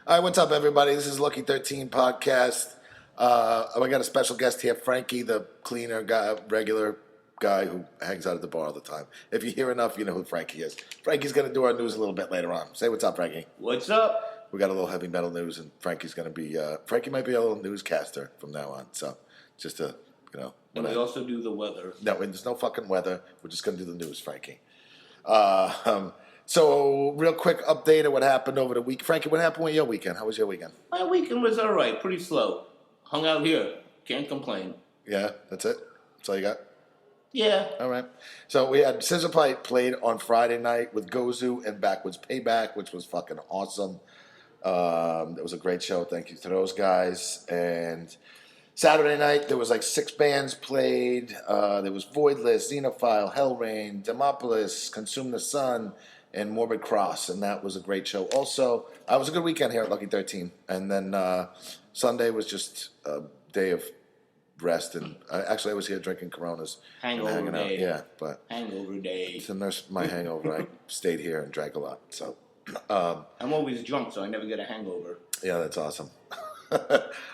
All right, what's up, everybody? This is Lucky 13 podcast. I got a special guest here, Frankie, the cleaner guy, regular guy who hangs out at the bar all the time. If you hear enough, you know who Frankie is. Frankie's going to do our news a little bit later on. Say what's up, Frankie. What's up? We got a little heavy metal news, and Frankie's going to be, Frankie might be a little newscaster from now on. So just to, you know. And we also do the weather. No, there's no fucking weather. We're just going to do the news, Frankie. So, real quick update of what happened over the week. Frankie, what happened with your weekend? How was your weekend? My weekend was all right, pretty slow. Hung out here. Can't complain. Yeah, that's it? That's all you got? Yeah. All right. So, we had Scissor Pipe played on Friday night with Gozu and Backwards Payback, which was fucking awesome. It was a great show. Thank you to those guys. And Saturday night, there was like 6 bands played. There was Voidless, Xenophile, Hellrain, Demopolis, Consume the Sun, and Morbid Cross, and that was a great show. Also, it was a good weekend here at Lucky 13, and then Sunday was just a day of rest, and actually I was here drinking Coronas and hanging out. Yeah, but hangover day. To nurse my hangover, I stayed here and drank a lot. So I'm always drunk, so I never get a hangover. Yeah, that's awesome.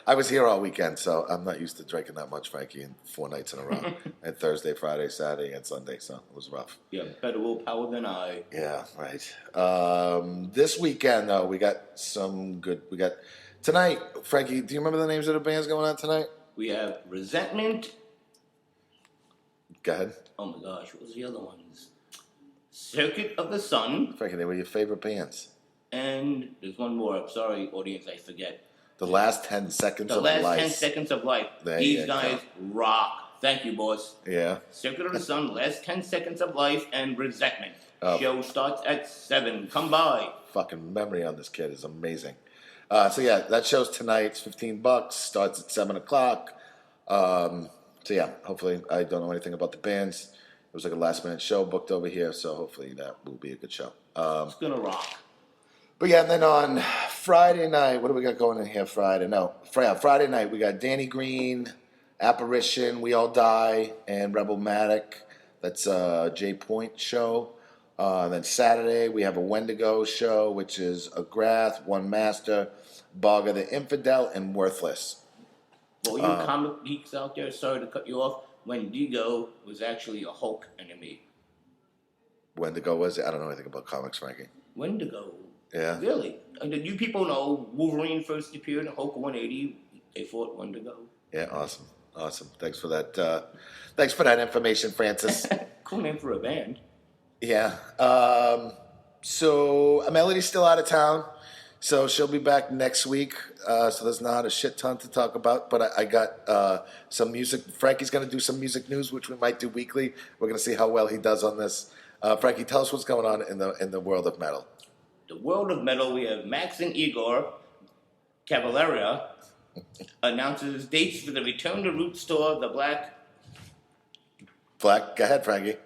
I was here all weekend, so I'm not used to drinking that much, Frankie, in 4 nights in a row. And Thursday, Friday, Saturday, and Sunday, so it was rough. Yeah, better willpower than I. Yeah, right. This weekend, though, we got tonight, Frankie, do you remember the names of the bands going on tonight? We have Resentment. Go ahead. Oh my gosh, what was the other ones? Circuit of the Sun. Frankie, they were your favorite bands. And there's one more. I'm sorry, audience, I forget. The Last 10 Seconds of Life. The Last 10 Seconds of Life. These guys rock. Thank you, boss. Yeah. Circuit of the Sun, Last 10 Seconds of Life, and Resentment. Show starts at 7. Come by. Fucking memory on this kid is amazing. So yeah, that show's tonight. It's $15. Starts at 7 o'clock. So yeah, hopefully, I don't know anything about the bands. It was like a last-minute show booked over here, so hopefully that will be a good show. It's gonna rock. But yeah, and then on Friday night, what do we got going in here Friday? Friday night, we got Danny Green, Apparition, We All Die, and Rebelmatic. That's a Jay Point show. Then Saturday, we have a Wendigo show, which is a Grath, One Master, Bogger the Infidel, and Worthless. Well, you comic geeks out there, sorry to cut you off, Wendigo was actually a Hulk enemy. Wendigo was it? I don't know anything about comics, Frankie. Wendigo. Yeah. Really? You people know Wolverine first appeared in Hulk 180. They fought Wendigo. Yeah, awesome. Awesome. Thanks for that. Thanks for that information, Francis. Cool name for a band. Yeah. So Melody's still out of town, so she'll be back next week. So there's not a shit ton to talk about, but I got some music. Frankie's going to do some music news, which we might do weekly. We're going to see how well he does on this. Frankie, tell us what's going on in the world of metal. The world of metal, we have Max and Igor Cavalera announces dates for the Return to Roots tour, the Black Go ahead, Frankie.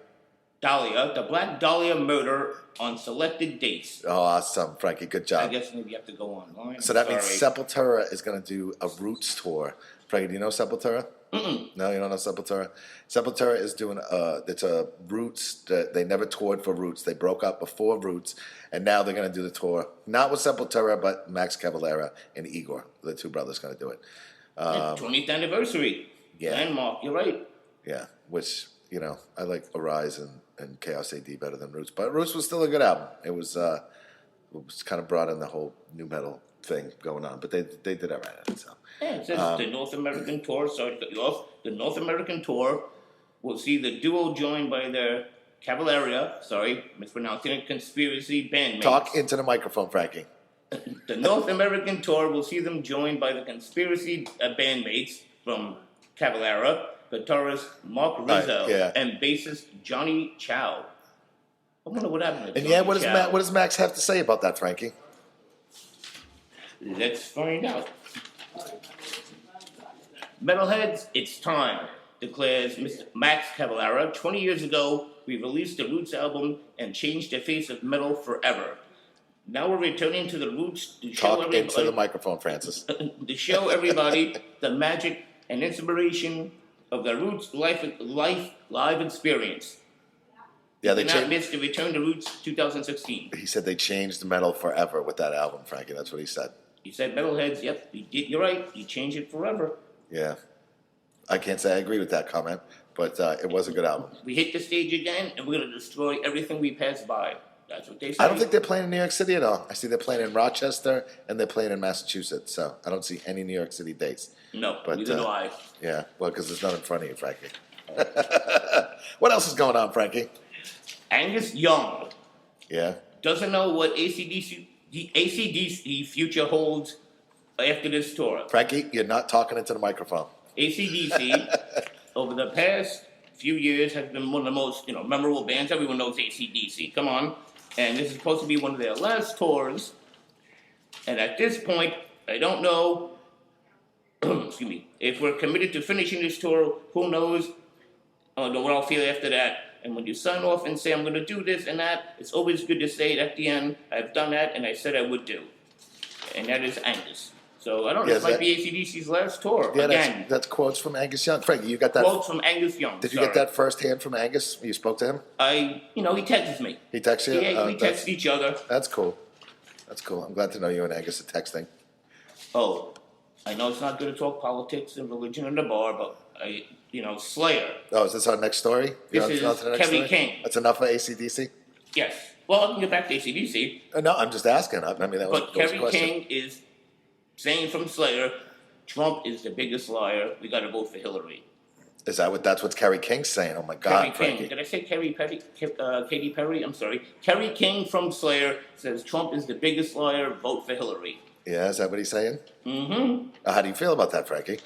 Dahlia, the Black Dahlia murder on selected dates. Oh, awesome, Frankie. Good job. I guess maybe you have to go online. So that means Sepultura is going to do a Roots tour. Frankie, do you know Sepultura? Mm-mm. No, you don't know Sepultura? Sepultura is doing it's a Roots. They never toured for Roots. They broke up before Roots, and now they're going to do the tour. Not with Sepultura, but Max Cavalera and Igor, the two brothers, going to do it. 20th anniversary. Yeah. Landmark, you're right. Yeah, which, you know, I like Arise and Chaos AD better than Roots. But Roots was still a good album. It was kind of brought in the whole new metal thing going on. But they did all right at it, so. Yeah, it says the North American tour, sorry to cut you off, the North American tour will see the duo joined by their Cavalera, sorry, mispronouncing it, Conspiracy bandmates. Talk into the microphone, Frankie. The North American tour will see them joined by the Conspiracy bandmates from Cavalera, guitarist Mark Rizzo, and bassist Johnny Chow. I wonder what happened to Johnny Chow. What does Max have to say about that, Frankie? Let's find out. Metalheads, it's time, declares Mr. Max Cavalera. 20 years ago, we released the Roots album and changed the face of metal forever. Now we're returning to the roots to show everybody. Talk into the microphone, Francis. To show everybody the magic and inspiration of the Roots live experience. Yeah, they did not miss the Return to Roots 2016. He said they changed metal forever with that album, Frankie. That's what he said. You said metalheads. Yep, you're right. You changed it forever. Yeah. I can't say I agree with that comment, but it was a good album. We hit the stage again, and we're going to destroy everything we pass by. That's what they say. I don't think they're playing in New York City at all. I see they're playing in Rochester, and they're playing in Massachusetts, so I don't see any New York City dates. No, but, neither do I. Yeah, well, because there's none in front of you, Frankie. What else is going on, Frankie? Angus Young. Yeah. Doesn't know what the AC/DC future holds after this tour. Frankie, you're not talking into the microphone. AC/DC, over the past few years, has been one of the most memorable bands. Everyone knows AC/DC. Come on. And this is supposed to be one of their last tours. And at this point, I don't know, excuse me, if we're committed to finishing this tour, who knows what I'll feel after that. And when you sign off and say, I'm going to do this and that, it's always good to say at the end, I've done that and I said I would do. And that is Angus. So I don't know, this might be AC/DC's last tour. Yeah, again. That's quotes from Angus Young. Frankie, you got that? Quotes from Angus Young. Did you get that firsthand from Angus? You spoke to him? He texts me. He texts you? Yeah, we text each other. That's cool. That's cool. I'm glad to know you and Angus are texting. Oh, I know it's not good to talk politics and religion in the bar, but Slayer. Oh, is this our next story? This is Kerry King. That's enough for AC/DC? Yes. Well, I can get back to AC/DC. No, I'm just asking. I mean, that was But Kerry King is saying from Slayer, Trump is the biggest liar. We got to vote for Hillary. Is that that's what Kerry King's saying? Oh my God, Kerry King. Did I say Katy Perry? I'm sorry. Kerry King from Slayer says Trump is the biggest liar. Vote for Hillary. Yeah, is that what he's saying? Mm-hmm. How do you feel about that, Frankie?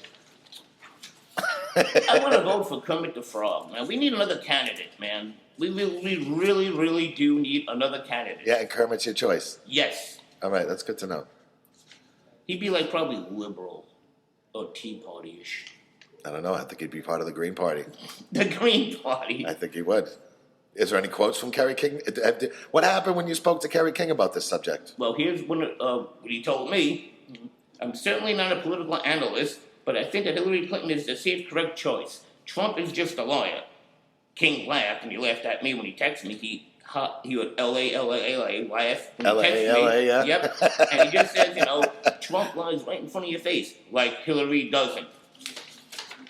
I want to vote for Kermit the Frog, man. We need another candidate, man. We really, really do need another candidate. Yeah, and Kermit's your choice. Yes. All right, that's good to know. He'd be like probably liberal or Tea Party-ish. I don't know. I think he'd be part of the Green Party. The Green Party. I think he would. Is there any quotes from Kerry King? What happened when you spoke to Kerry King about this subject? Well, here's what he told me. I'm certainly not a political analyst, but I think that Hillary Clinton is the safe, correct choice. Trump is just a liar. King laughed, and he laughed at me when he texted me. He would L-A, laugh. L-A, yeah? Yep. And he just says, Trump lies right in front of your face, like Hillary doesn't.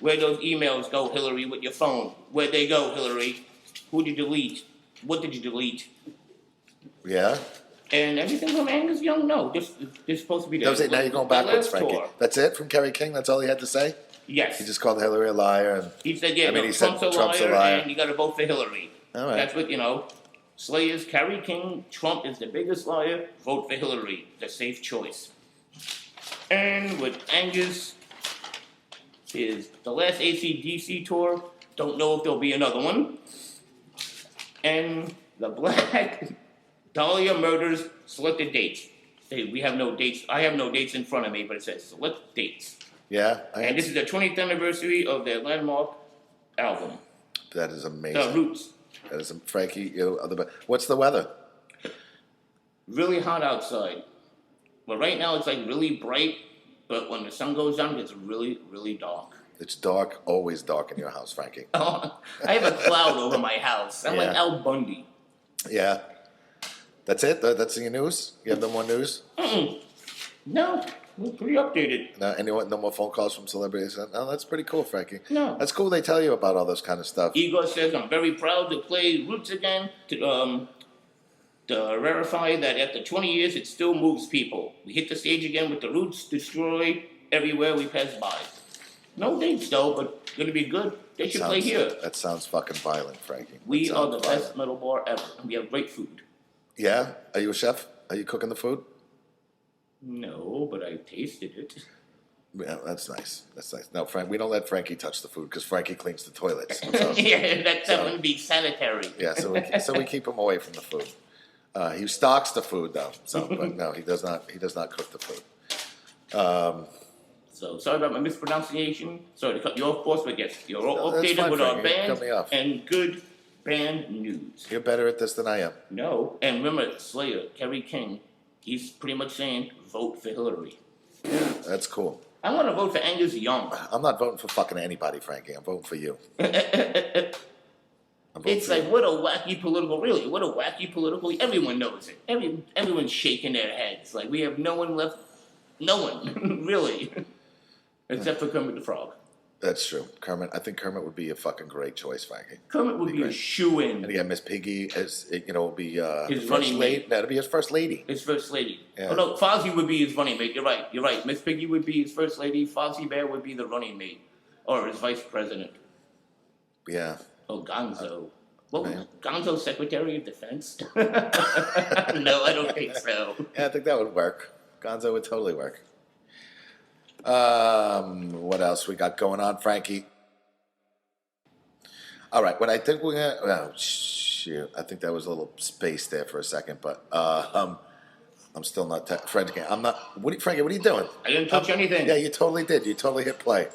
Where'd those emails go, Hillary, with your phone? Where'd they go, Hillary? Who'd you delete? What did you delete? Yeah? And everything from Angus Young, no. This is supposed to be the now you're going backwards, Frankie. Tour. That's it from Kerry King? That's all he had to say? Yes. He just called Hillary a liar. And he said, Trump's a liar, and you got to vote for Hillary. All right. That's what, Slayer's Kerry King, Trump is the biggest liar, vote for Hillary, the safe choice. And with Angus, is the last AC/DC tour. Don't know if there'll be another one. And the Black Dahlia Murders selected dates. We have no dates. I have no dates in front of me, but it says select dates. Yeah. And this is the 20th anniversary of their landmark album. That is amazing. The Roots. That is, Frankie, what's the weather? Really hot outside. But right now it's like really bright, but when the sun goes down, it's really, really dark. It's dark, always dark in your house, Frankie. Oh, I have a cloud over my house. I'm like Al Bundy. Yeah. That's it? That's your news? You have no more news? No, we're pretty updated. No more phone calls from celebrities? No, that's pretty cool, Frankie. No. That's cool they tell you about all this kind of stuff. Igor says, I'm very proud to play Roots again, to verify that after 20 years, it still moves people. We hit the stage again with the Roots, destroy everywhere we pass by. No dates, though, but going to be good. They should play here. That sounds fucking violent, Frankie. We are the best metal bar ever, and we have great food. Yeah? Are you a chef? Are you cooking the food? No, but I tasted it. Yeah, that's nice. That's nice. No, Frank, we don't let Frankie touch the food because Frankie cleans the toilets. Yeah, that wouldn't be sanitary. Yeah, so we keep him away from the food. He stocks the food though. So, but no, he does not. He does not cook the food. So sorry about my mispronunciation. Sorry to cut you off, boss, but yes, you're all updated fine, with our Frankie. band Cut me off. and good band news. You're better at this than I am. No, and remember, Slayer, Kerry King, he's pretty much saying, vote for Hillary. Yeah, that's cool. I want to vote for Angus Young. I'm not voting for fucking anybody, Frankie. I'm voting for you. It's like, what a wacky political, really, what a wacky political, everyone knows it. Everyone's shaking their heads. Like, we have no one left No one, really, except for Kermit the Frog. That's true. Kermit. I think Kermit would be a fucking great choice, Frankie. Kermit would be a shoo-in. And again, Miss Piggy as would be his running mate. That'd be his first lady. His first lady. Yeah. Oh no, Fozzie would be his running mate. You're right. Miss Piggy would be his first lady. Fozzie Bear would be the running mate, or his vice president. Yeah. Oh, Gonzo. What was Gonzo Secretary of Defense? No, I don't think so. Yeah, I think that would work. Gonzo would totally work. What else we got going on, Frankie? All right, what I think we're gonna. Oh shoot! I think that was a little space there for a second, but I'm still not. Frankie, I'm not. Frankie, what are you doing? I didn't touch anything. Yeah, you totally did. You totally hit play.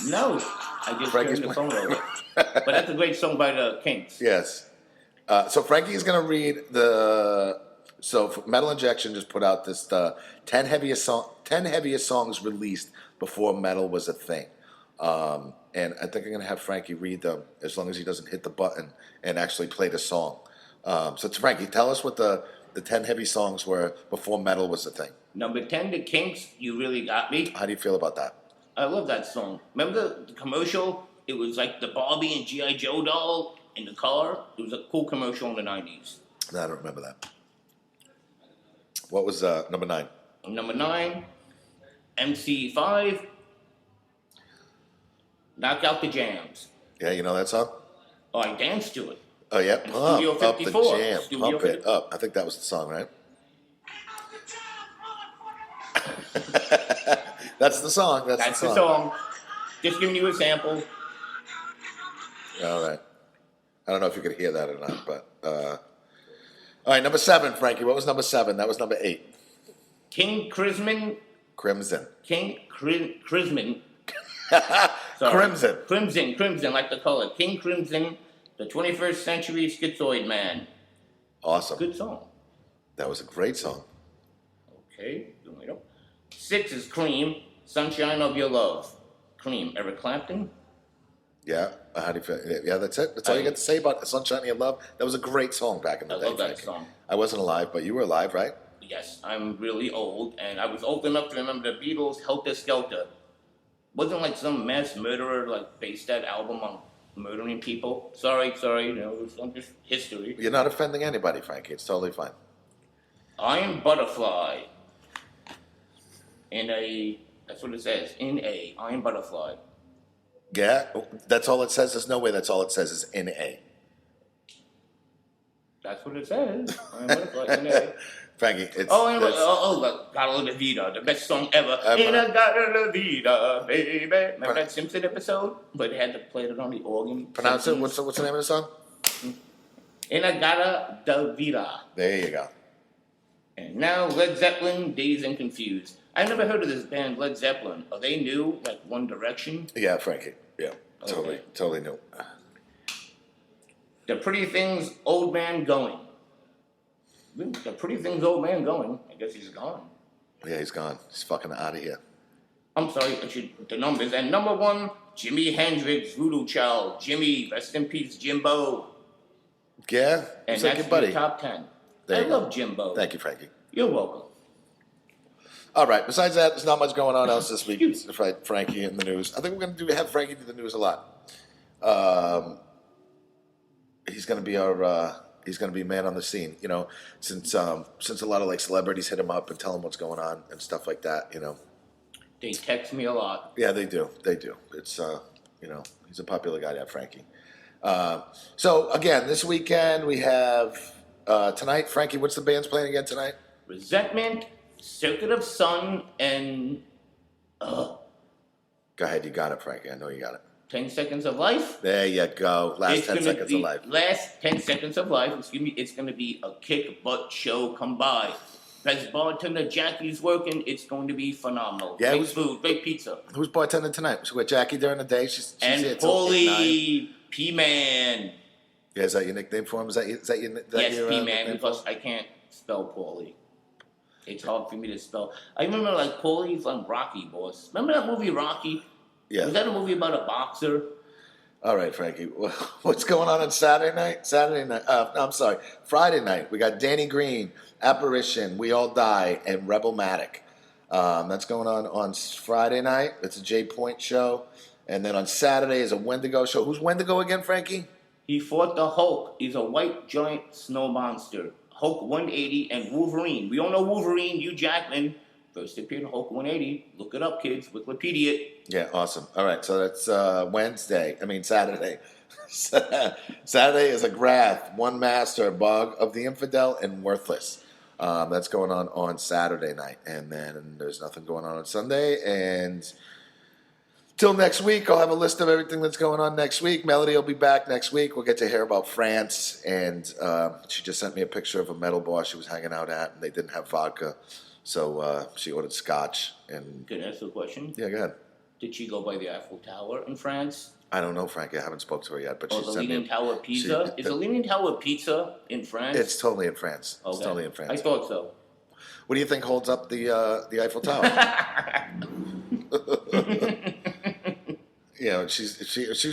No, I just turned the phone over. But that's a great song by the Kinks. Yes. So Frankie's gonna read the. So Metal Injection just put out this 10 heaviest songs released before metal was a thing. And I think I'm going to have Frankie read them as long as he doesn't hit the button and actually play the song. So Frankie, tell us what the 10 heavy songs were before metal was a thing. Number 10, The Kinks, You Really Got Me. How do you feel about that? I love that song. Remember the commercial? It was like the Barbie and G.I. Joe doll in the car. It was a cool commercial in the 90s. No, I don't remember that. What was number 9? Number 9, MC5, Knock Out the Jams. Yeah, you know that song? Oh, I danced to it. Oh, yeah. Studio 54. Up the jam. Studio Pump 50. it up. I think that was the song, right? That's the song. That's the song. Just giving you a sample. All right. I don't know if you could hear that or not, but... All right, number 7, Frankie. What was number 7? That was number 8. King Crimson. Crimson. King Crimson. Crimson, like the color. King Crimson, the 21st Century Schizoid Man. Awesome. Good song. That was a great song. Okay, 6 is Cream, Sunshine of Your Love. Cream, Eric Clapton. Yeah, how do you feel? Yeah, that's it. That's all you got to say about Sunshine of Your Love. That was a great song back in the day. I love that song. I wasn't alive, but you were alive, right? Yes, I'm really old, and I was old enough to remember the Beatles' Helter Skelter. Wasn't like some mass murderer like based that album on murdering people. Sorry, it was just history. You're not offending anybody, Frankie. It's totally fine. Iron Butterfly. That's what it says. Iron Butterfly. Yeah, that's all it says. There's no way that's all it says is in A. That's what it says. Iron Butterfly, in Frankie, it's... Gata La Vida, the best song ever. In a Gata La Vida, baby. Remember that Simpson episode? But they had to play it on the organ. Pronounce it. What's the name of the song? In a Gata La Vida. There you go. And now Led Zeppelin, Dazed and Confused. I've never heard of this band, Led Zeppelin. Are they new, like One Direction? Yeah, Frankie. Yeah, totally new. The Pretty Things, Old Man Going. The Pretty Things, Old Man Going. I guess he's gone. Yeah, he's gone. He's fucking out of here. I'm sorry, the numbers. And number 1, Jimi Hendrix, Voodoo Child. Jimmy, rest in peace, Jimbo. Yeah? And that's your buddy. Top 10. I love Jimbo. Thank you, Frankie. You're welcome. All right. Besides that, there's not much going on else this week. Frankie in the news. I think we're going to have Frankie do the news a lot. He's going to be he's going to be man on the scene. Since a lot of like celebrities hit him up and tell him what's going on and stuff like that. They text me a lot. Yeah, they do. It's he's a popular guy, that Frankie. So again, this weekend we have tonight. Frankie, what's the band's playing again tonight? Resentment, Circuit of Sun, and Go ahead, you got it, Frankie. I know you got it. 10 Seconds of Life. There you go. Last 10 seconds of life. Last 10 seconds of life. Excuse me. It's going to be a kick butt show. Come by. Best bartender Jackie's working. It's going to be phenomenal. Yeah, great food, great pizza. Who's bartending tonight? So with Jackie during the day. She's and Paulie P-Man. Yeah, is that your nickname for him? Is that your yes, P-Man, because I can't spell Paulie. It's hard for me to spell. I remember like Paulie's on Rocky, boss. Remember that movie Rocky? Yeah. Was that a movie about a boxer? All right, Frankie. What's going on Saturday night? Friday night. We got Danny Green, Apparition, We All Die, and Rebelmatic. That's going on Friday night. It's a J Point show. And then on Saturday is a Wendigo show. Who's Wendigo again, Frankie? He fought the Hulk. He's a white giant snow monster. Hulk 180 and Wolverine. We all know Wolverine, Hugh Jackman. First appeared in Hulk 180. Look it up, kids. Wikipedia it. Yeah, awesome. All right, so that's Saturday. Saturday is a Grath, One Master, Bog of the Infidel, and Worthless. That's going on Saturday night. And then there's nothing going on Sunday. And till next week, I'll have a list of everything that's going on next week. Melody will be back next week. We'll get to hear about France. And she just sent me a picture of a metal bar she was hanging out at, and they didn't have vodka. So she ordered scotch. And can I ask you a question? Yeah, go ahead. Did she go by the Eiffel Tower in France? I don't know, Frankie. I haven't spoke to her yet. But the Leaning Tower of Pisa? Is the Leaning Tower of Pisa in France? It's totally in France. Okay. It's totally in France. I thought so. What do you think holds up the Eiffel Tower? You know, she's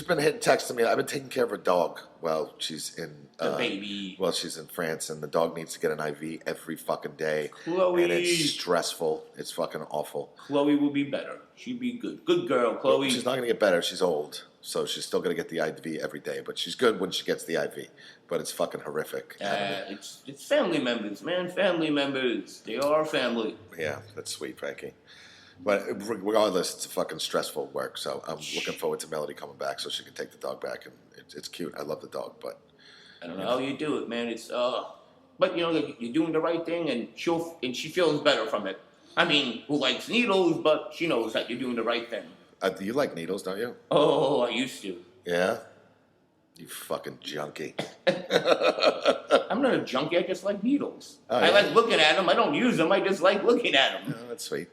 been texting me. I've been taking care of her dog while she's in the baby. Well, she's in France, and the dog needs to get an IV every fucking day. Chloe. And it's stressful. It's fucking awful. Chloe will be better. She'll be good. Good girl, Chloe. Well, she's not going to get better. She's old, so she's still going to get the IV every day. But she's good when she gets the IV. But it's fucking horrific. It's family members, man. Family members. They are family. Yeah, that's sweet, Frankie. But regardless, it's a fucking stressful work. So I'm looking forward to Melody coming back so she can take the dog back. And it's cute. I love the dog, but I don't know how you do it, man. It's but you know, like, you're doing the right thing, and she feels better from it. I mean, who likes needles? But she knows that you're doing the right thing. You like needles, don't you? Oh, I used to. Yeah. You fucking junkie. I'm not a junkie. I just like needles. Oh, I yeah? like looking at them. I don't use them. I just like looking at them. Oh, that's sweet.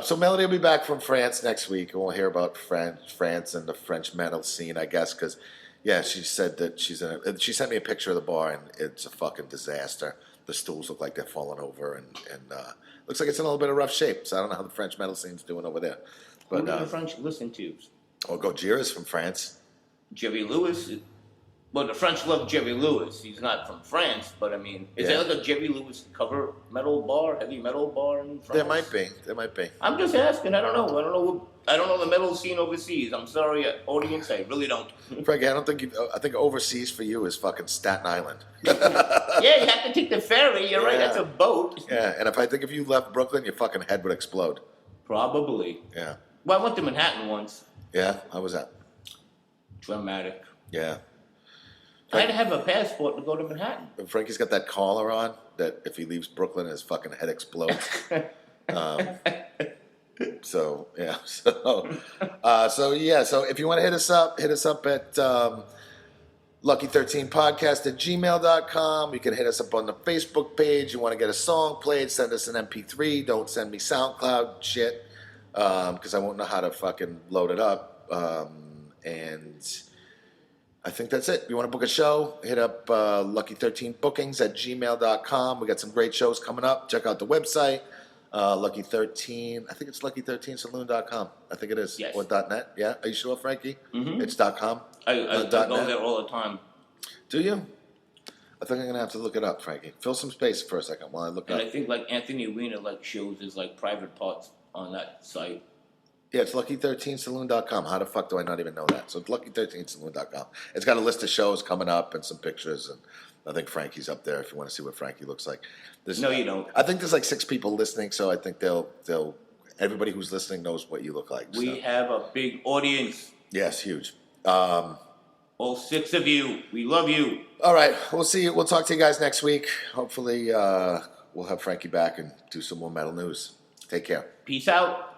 So Melody will be back from France next week, and we'll hear about France and the French metal scene, I guess, because, yeah, she said that she sent me a picture of the bar, and it's a fucking disaster. The stools look like they're falling over, and looks like it's in a little bit of rough shape, so I don't know how the French metal scene's doing over there. But, who do the French listen to? Oh, Gojira's from France. Jerry Lewis. Well, the French love Jerry Lewis. He's not from France, but I mean, is there like a Jerry Lewis cover metal bar, heavy metal bar in France? There might be. I'm just asking. I don't know. I don't know the metal scene overseas. I'm sorry, audience. I really don't. Frankie, I think overseas for you is fucking Staten Island. Yeah, you have to take the ferry. You're right. That's a boat. Yeah, and if you left Brooklyn, your fucking head would explode. Probably. Yeah. Well, I went to Manhattan once. Yeah, how was that? Dramatic. Yeah. I had to have a passport to go to Manhattan. Frankie's got that collar on that if he leaves Brooklyn, his fucking head explodes. So if you want to hit us up at lucky13podcast@gmail.com. You can hit us up on the Facebook page. You want to get a song played, send us an MP3. Don't send me SoundCloud shit because I won't know how to fucking load it up. And I think that's it. If you want to book a show, hit up lucky13bookings@gmail.com. We got some great shows coming up. Check out the website, Lucky13. I think it's lucky13saloon.com. I think it is. Yes. Or .net. Yeah. Are you sure, Frankie? Mm-hmm. It's .com? I go there all the time. Do you? I think I'm going to have to look it up, Frankie. Fill some space for a second while I look up. And I think like Anthony Weiner shows his private parts on that site. Yeah, it's lucky13saloon.com. How the fuck do I not even know that? So it's lucky13saloon.com. It's got a list of shows coming up and some pictures, and I think Frankie's up there if you want to see what Frankie looks like. No, you don't. I think there's 6 people listening, so I think they'll everybody who's listening knows what you look like. We have a big audience. Yes, huge. All 6 of you. We love you. All right, we'll see you. We'll talk to you guys next week. Hopefully, we'll have Frankie back and do some more metal news. Take care. Peace out.